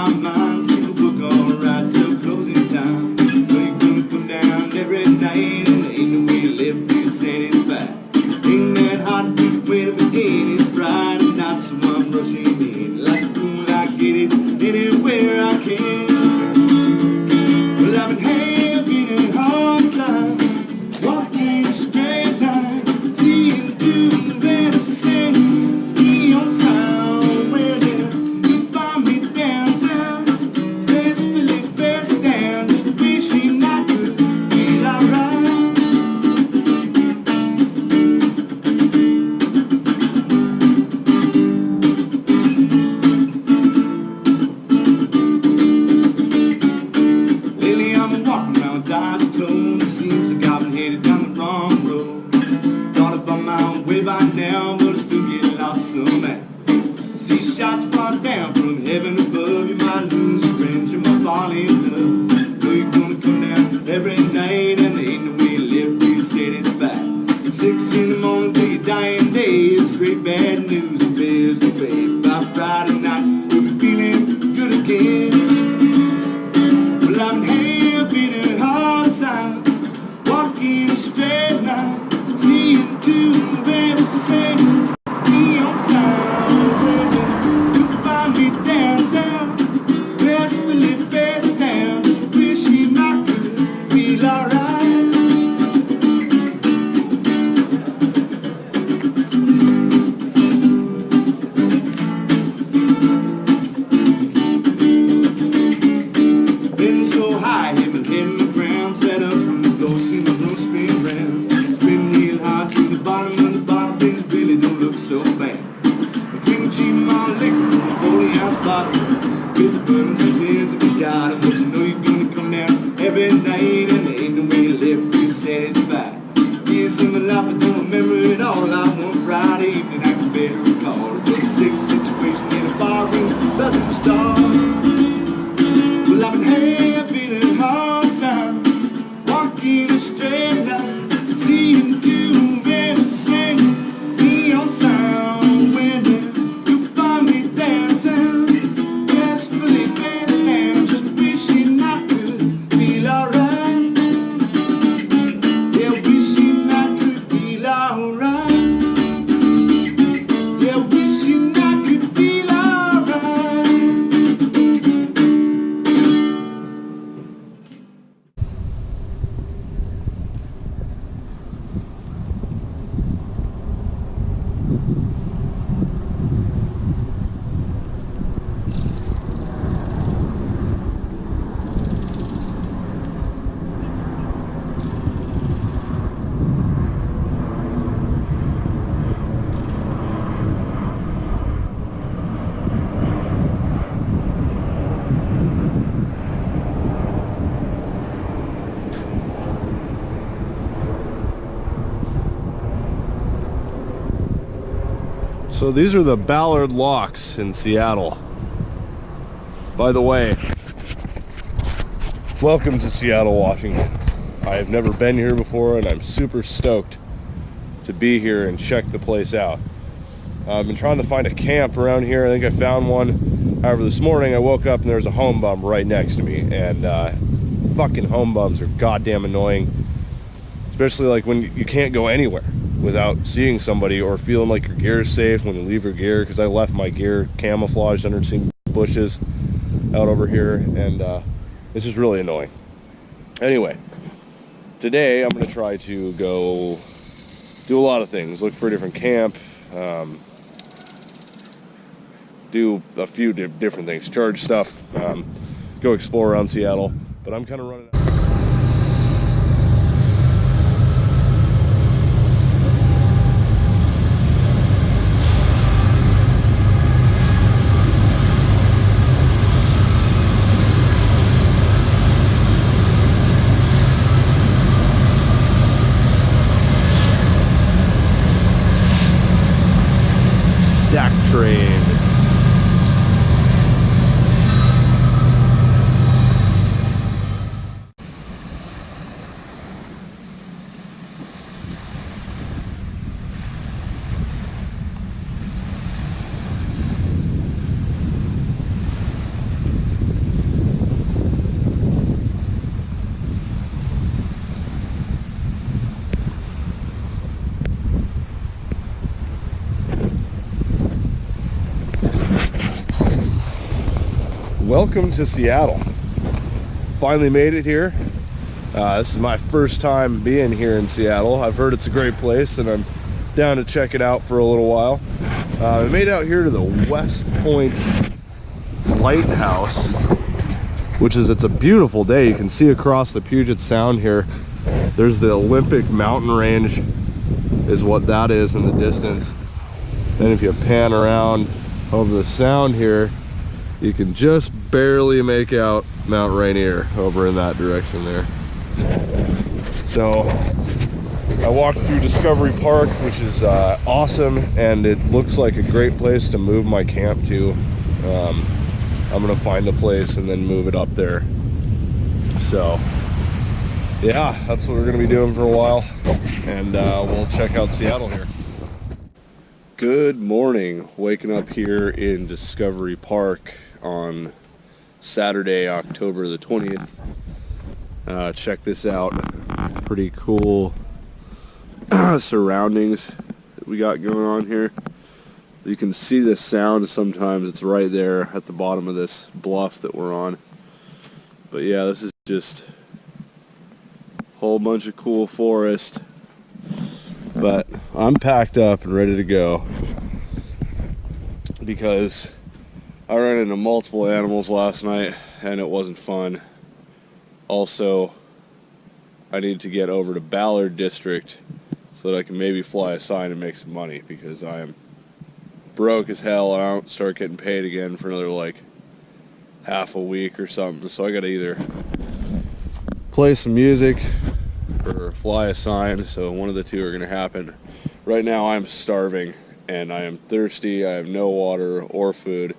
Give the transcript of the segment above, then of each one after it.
my mind, see the book alright till closing time. Know you're gonna come down every night, and there ain't no way to live this satisfied. Ain't that hard to wait to begin? It's Friday night, so I'm rushing in. Like a fool, I get it anywhere I can. Well, I've been having a hard time walking a straight line, seeing to better sing neon sound. Where you find me downtown, best Philly, best down, just wishing I could feel alright. Lately I've been walking around with eyes closed. It seems like I've been headed down the wrong road. Thought I'd find my own way by now, but I still get lost somehow. See shots far down from heaven above. You might lose your friends, you might fall in love. Know you're gonna come down every night, and there ain't no way to live till you satisfied. 6 in the morning till your dying day, it's straight bad news and bills to pay. By Friday night, you'll be feeling good again. Well, I'm having a hard time walking a straight line, seeing to better sing neon sound. Where you find me downtown, best Philly, best down, just wishing I could feel alright. Been so high, haven't hit the ground, set up from the floor, see my room spin round. Spin real high to the bottom, things really don't look so bad. I'm drinking cheap malt liquor from a 40-ounce bottle. Get the buttons and pins if you got 'em, but you know you're gonna come down every night, and there ain't no way to live till you're satisfied. Years in my life, I don't remember it all. I want Friday evening, I can better recall. It was a sick situation in a bar room, nothing to start. Well, I've been having a hard time walking a straight line, seeing to better sing neon sound. When you find me downtown, best Philly, best down, just wishing I could feel alright. Yeah, wishing I could feel alright. Yeah, wishing I could feel alright. So these are the Ballard Locks in Seattle. By the way, welcome to Seattle, Washington. I have never been here before, and I'm super stoked to be here and check the place out. I've been trying to find a camp around here. I think I found one. However, this morning I woke up and there's a home bum right next to me, and fucking home bums are goddamn annoying. Especially like when you can't go anywhere without seeing somebody or feeling like your gear is safe when you leave your gear, because I left my gear camouflaged under some bushes out over here, and it's just really annoying. Anyway, today I'm going to try to go do a lot of things. Look for a different camp, do a few different things, charge stuff, go explore around Seattle, but I'm kind of running out. Stack trade. Welcome to Seattle. Finally made it here. This is my first time being here in Seattle. I've heard it's a great place and I'm down to check it out for a little while. I made out here to the West Point Lighthouse, which is, it's a beautiful day. You can see across the Puget Sound here. There's the Olympic mountain range is what that is in the distance. Then if you pan around over the sound here, you can just barely make out Mount Rainier over in that direction there. So I walked through Discovery Park, which is awesome, and it looks like a great place to move my camp to. I'm gonna find a place and then move it up there. So yeah, that's what we're gonna be doing for a while, and we'll check out Seattle here. Good morning. Waking up here in Discovery Park on Saturday, October the 20th. Check this out. Pretty cool surroundings that we got going on here. You can see the sound sometimes. It's right there at the bottom of this bluff that we're on. But yeah, this is just a whole bunch of cool forest. But I'm packed up and ready to go because I ran into multiple animals last night and it wasn't fun. Also, I need to get over to Ballard District so that I can maybe fly a sign and make some money, because I am broke as hell and I don't start getting paid again for another like half a week or something. So I gotta either play some music or fly a sign, so one of the two are gonna happen. Right now I'm starving and I am thirsty. I have no water or food,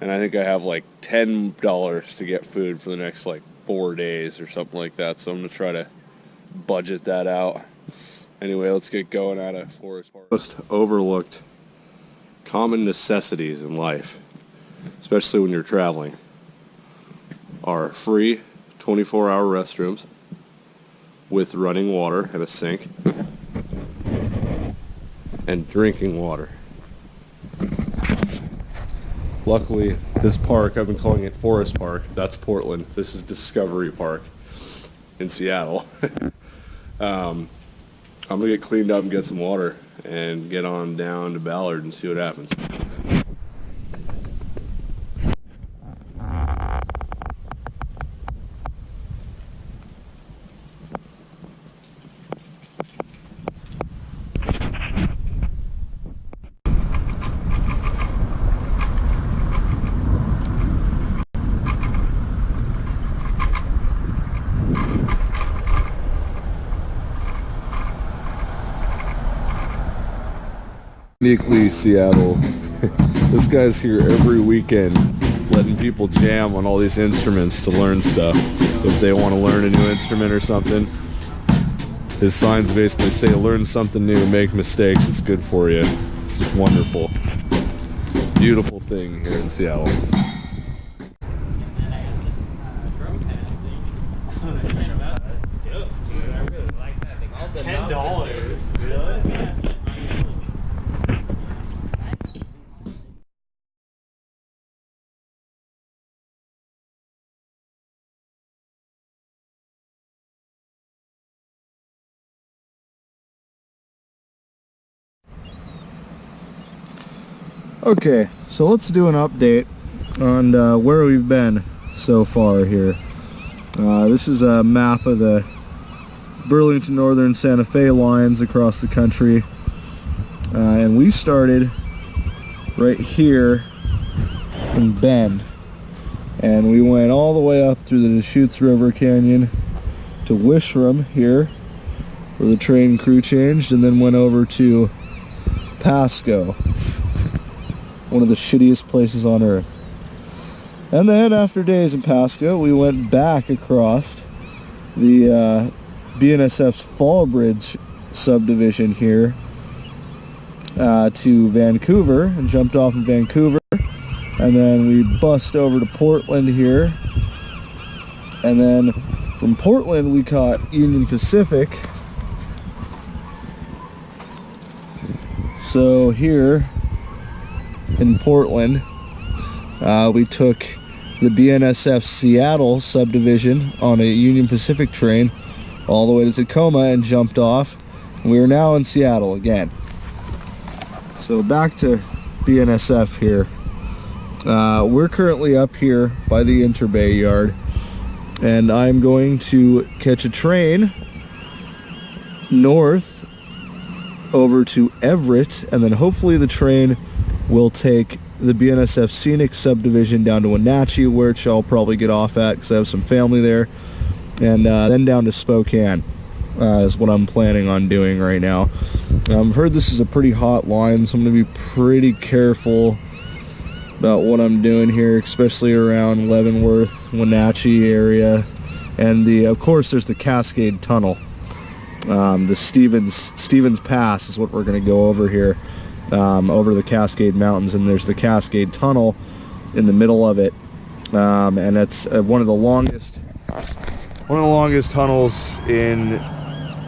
and I think I have like $10 to get food for the next like 4 days or something like that, so I'm gonna try to budget that out. Anyway, let's get going out of Forest Park. Most overlooked common necessities in life, especially when you're traveling, are free 24-hour restrooms with running water and a sink, and drinking water. Luckily, this park, I've been calling it Forest Park, that's Portland. This is Discovery Park in Seattle. I'm gonna get cleaned up and get some water and get on down to Ballard and see what happens. Uniquely Seattle. This guy's here every weekend letting people jam on all these instruments to learn stuff. If they want to learn a new instrument or something, his signs basically say learn something new, make mistakes, it's good for you. It's just wonderful. Beautiful thing here in Seattle. Okay, so let's do an update on where we've been so far here. This is a map of the Burlington, Northern Santa Fe lines across the country. And we started right here in Bend. And we went all the way up through the Deschutes River Canyon to Wishram here, where the train crew changed, and then went over to Pasco, one of the shittiest places on earth. And then after days in Pasco, we went back across the BNSF's Fallbridge subdivision here to Vancouver, and jumped off in Vancouver, and then we bussed over to Portland here, and then from Portland we caught Union Pacific. So here in Portland, we took the BNSF Seattle subdivision on a Union Pacific train all the way to Tacoma and jumped off. We are now in Seattle again. So back to BNSF here. We're currently up here by the Interbay yard, and I'm going to catch a train north over to Everett, and then hopefully the train will take the BNSF Scenic subdivision down to Wenatchee, which I'll probably get off at because I have some family there, and then down to Spokane is what I'm planning on doing right now. I've heard this is a pretty hot line, so I'm going to be pretty careful about what I'm doing here, especially around Leavenworth, Wenatchee area, and of course there's the Cascade Tunnel. The Stevens Pass is what we're going to go over here, over the Cascade Mountains, and there's the Cascade Tunnel in the middle of it, and it's one of the longest tunnels in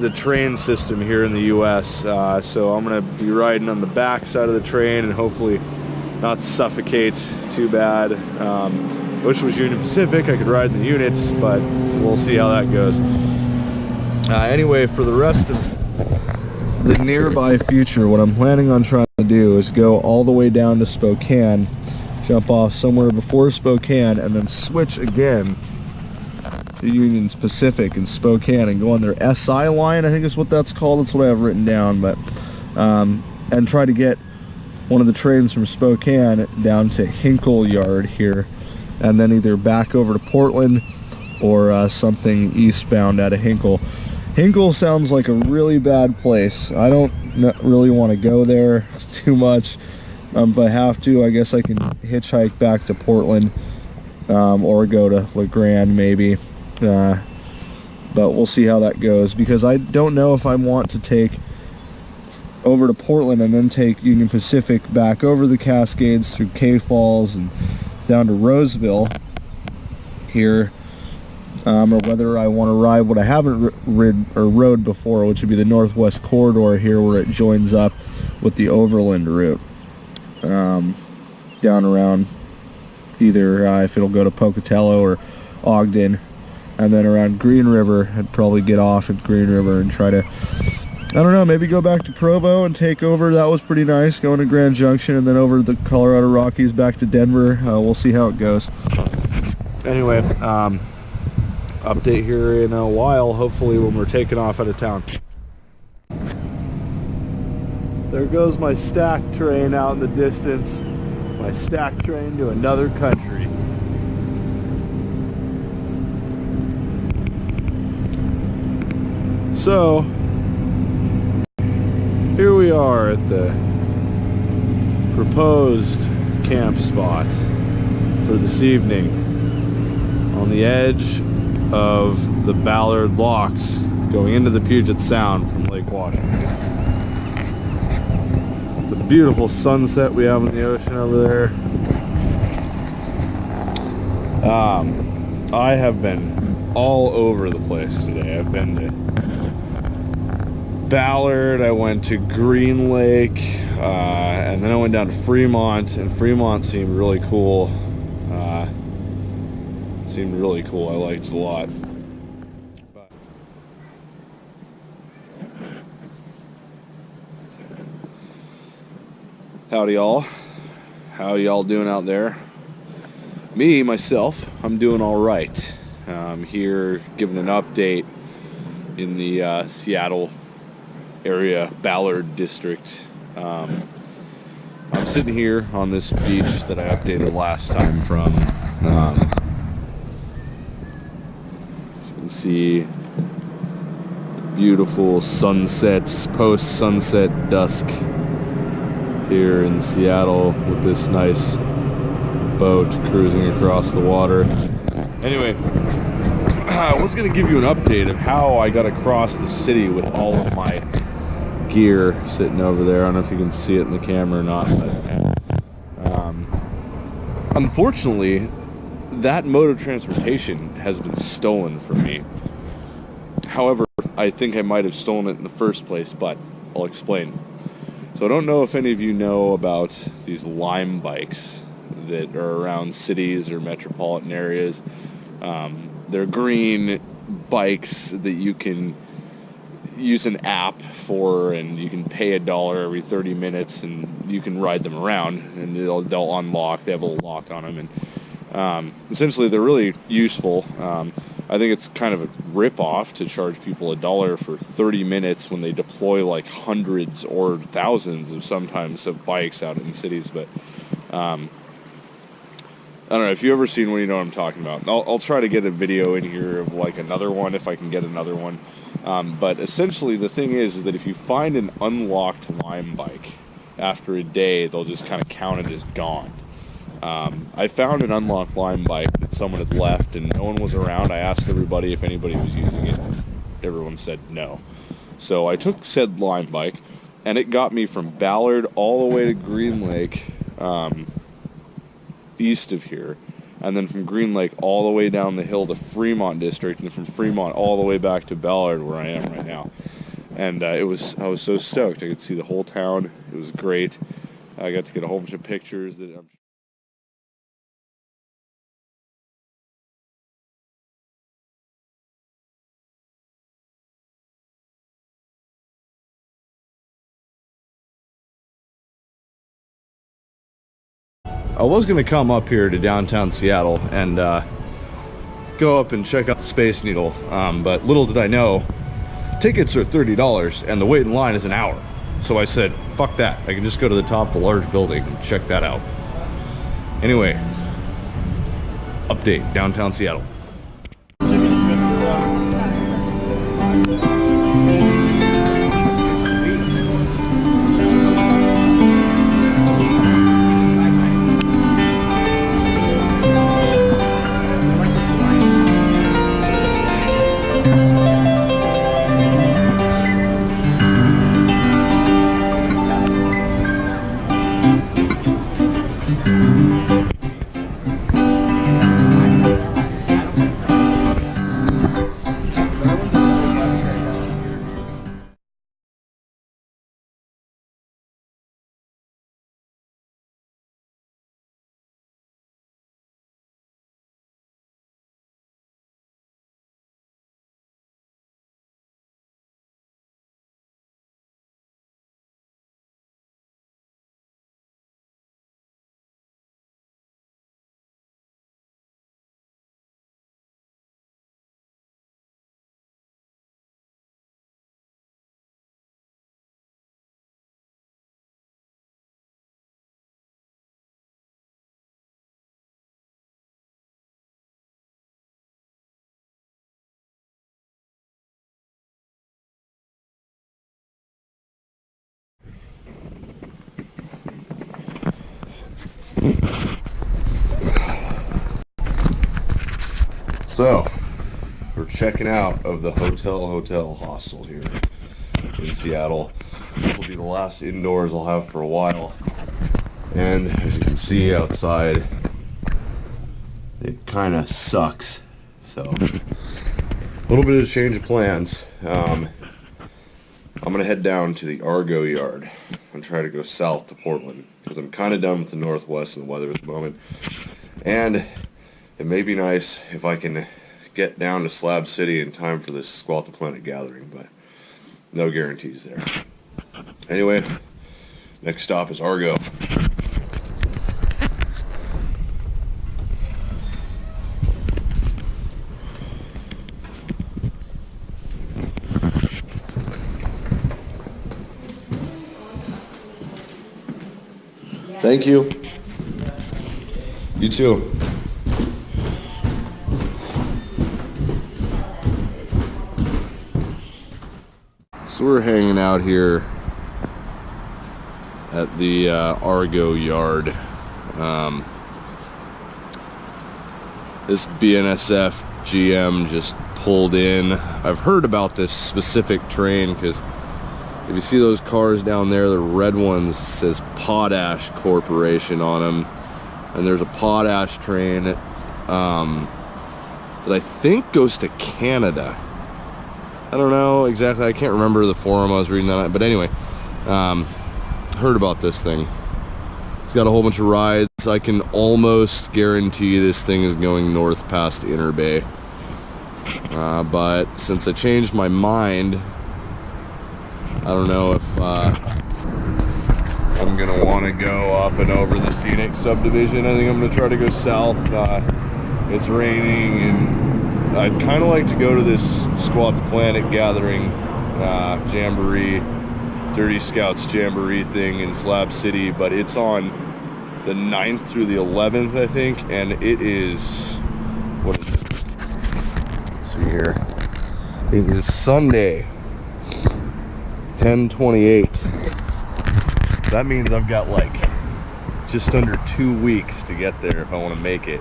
the train system here in the U.S. So I'm going to be riding on the back side of the train and hopefully not suffocate too bad. Wish it was Union Pacific, I could ride in the units, but we'll see how that goes. Anyway, for the rest of the nearby future, what I'm planning on trying to do is go all the way down to Spokane, jump off somewhere before Spokane, and then switch again to Union Pacific in Spokane and go on their SI line, I think is what that's called. That's what I have written down, but and try to get one of the trains from Spokane down to Hinkle Yard here, and then either back over to Portland or something eastbound out of Hinkle. Hinkle sounds like a really bad place. I don't really want to go there too much. If I have to, I guess I can hitchhike back to Portland, or go to LeGrand maybe. But we'll see how that goes, because I don't know if I want to take over to Portland and then take Union Pacific back over the Cascades through K Falls and down to Roseville here, or whether I want to ride what I haven't rode before, which would be the Northwest Corridor here, where it joins up with the Overland route, down around either if it'll go to Pocatello or Ogden, and then around Green River. I'd probably get off at Green River and try to, I don't know, maybe go back to Provo and take over. That was pretty nice, going to Grand Junction and then over the Colorado Rockies back to Denver. We'll see how it goes. Anyway, update here in a while, hopefully when we're taking off out of town. There goes my stack train out in the distance. My stack train to another country. So, here we are at the proposed camp spot for this evening on the edge of the Ballard Locks going into the Puget Sound from Lake Washington. It's a beautiful sunset we have in the ocean over there. I have been all over the place today. I've been to Ballard, I went to Green Lake, and then I went down to Fremont, and Fremont seemed really cool. I liked it a lot. Howdy y'all. How y'all doing out there? Myself, I'm doing all right. I'm here giving an update in the Seattle area, Ballard district. I'm sitting here on this beach that I updated last time from. You can see beautiful sunsets, post-sunset dusk here in Seattle with this nice boat cruising across the water. Anyway, I was going to give you an update of how I got across the city with all of my gear sitting over there. I don't know if you can see it in the camera or not, but unfortunately that mode of transportation has been stolen from me. However, I think I might have stolen it in the first place, but I'll explain. So I don't know if any of you know about these Lime bikes that are around cities or metropolitan areas. They're green bikes that you can use an app for, and you can pay $1 every 30 minutes and you can ride them around, and they'll unlock. They have a little lock on them, and essentially they're really useful. I think it's kind of a rip-off to charge people $1 for 30 minutes when they deploy like hundreds or thousands of sometimes of bikes out in cities. But I don't know, if you've ever seen one, you know what I'm talking about. I'll try to get a video in here of like another one if I can get another one. But essentially the thing is that if you find an unlocked Lime bike, after a day they'll just kind of count it as gone. I found an unlocked Lime bike that someone had left and no one was around. I asked everybody if anybody was using it. Everyone said no. So I took said Lime bike, and it got me from Ballard all the way to Green Lake, east of here, and then from Green Lake all the way down the hill to Fremont District, and from Fremont all the way back to Ballard, where I am right now. And I was so stoked. I could see the whole town. It was great. I got to get a whole bunch of pictures that I'm I was going to come up here to downtown Seattle and go up and check out the Space Needle, but little did I know, tickets are $30 and the wait in line is an hour. So I said, fuck that, I can just go to the top of the large building and check that out. Anyway, update, downtown Seattle. So, we're checking out of the hotel hostel here in Seattle. This will be the last indoors I'll have for a while. And as you can see outside, it kind of sucks. So, a little bit of a change of plans. I'm going to head down to the Argo yard and try to go south to Portland, because I'm kind of done with the Northwest and the weather at the moment. And it may be nice if I can get down to Slab City in time for this Squelch the Planet gathering, but no guarantees there. Anyway, next stop is Argo. Thank you. You too. So we're hanging out here at the Argo yard. This BNSF GM just pulled in. I've heard about this specific train because if you see those cars down there, the red ones says Potash Corporation on them. And there's a potash train that I think goes to Canada. I don't know exactly. I can't remember the forum I was reading on it. But anyway, heard about this thing. It's got a whole bunch of rides. means I can almost guarantee this thing is going north past Inner Bay. But since I changed my mind, I don't know if I'm gonna want to go up and over the scenic subdivision. I think I'm gonna try to go south. It's raining, and I'd kind of like to go to this Squat the Planet gathering, jamboree, Dirty Scouts jamboree thing in Slab City, but it's on the 9th through the 11th, I think, and it is, what is it? Let's see here. It is Sunday, 10/28. That means I've got like just under 2 weeks to get there if I want to make it.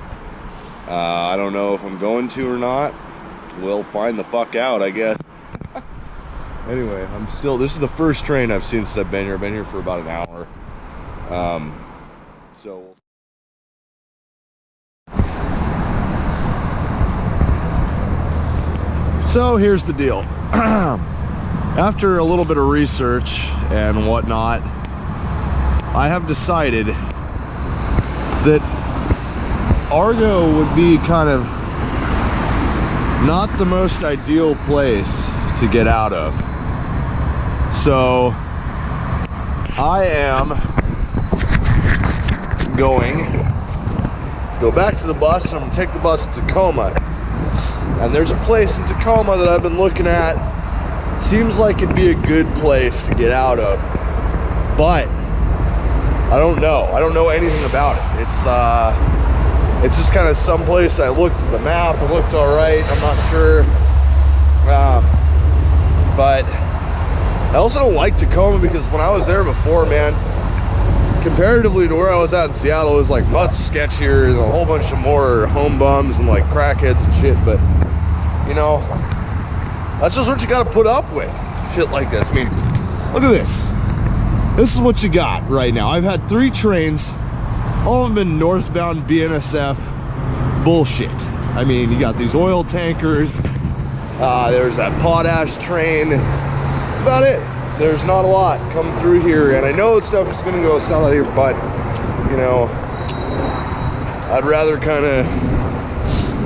I don't know if I'm going to or not. We'll find the fuck out, I guess. Anyway, this is the first train I've seen since I've been here. I've been here for about an hour. So here's the deal. After a little bit of research and whatnot, I have decided that Argo would be kind of not the most ideal place to get out of. So I am going to go back to the bus, and I'm gonna take the bus to Tacoma. And there's a place in Tacoma that I've been looking at. Seems like it'd be a good place to get out of, but I don't know. I don't know anything about it. It's just kind of someplace. I looked at the map. It looked all right. I'm not sure. But I also don't like Tacoma because when I was there before, man, comparatively to where I was at in Seattle, it was like much sketchier and a whole bunch of more home bums and like crackheads and shit. But, you know, that's just what you got to put up with. Shit like this. I mean, look at this. This is what you got right now. I've had 3 trains. All of them been northbound BNSF bullshit. I mean, you got these oil tankers. There's that potash train. That's about it. There's not a lot coming through here. And I know stuff is going to go south out here, but, you know, I'd rather kind of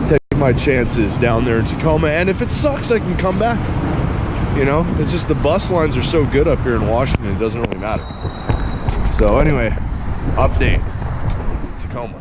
take my chances down there in Tacoma. And if it sucks, I can come back. You know, it's just the bus lines are so good up here in Washington, it doesn't really matter. So anyway, update. Tacoma.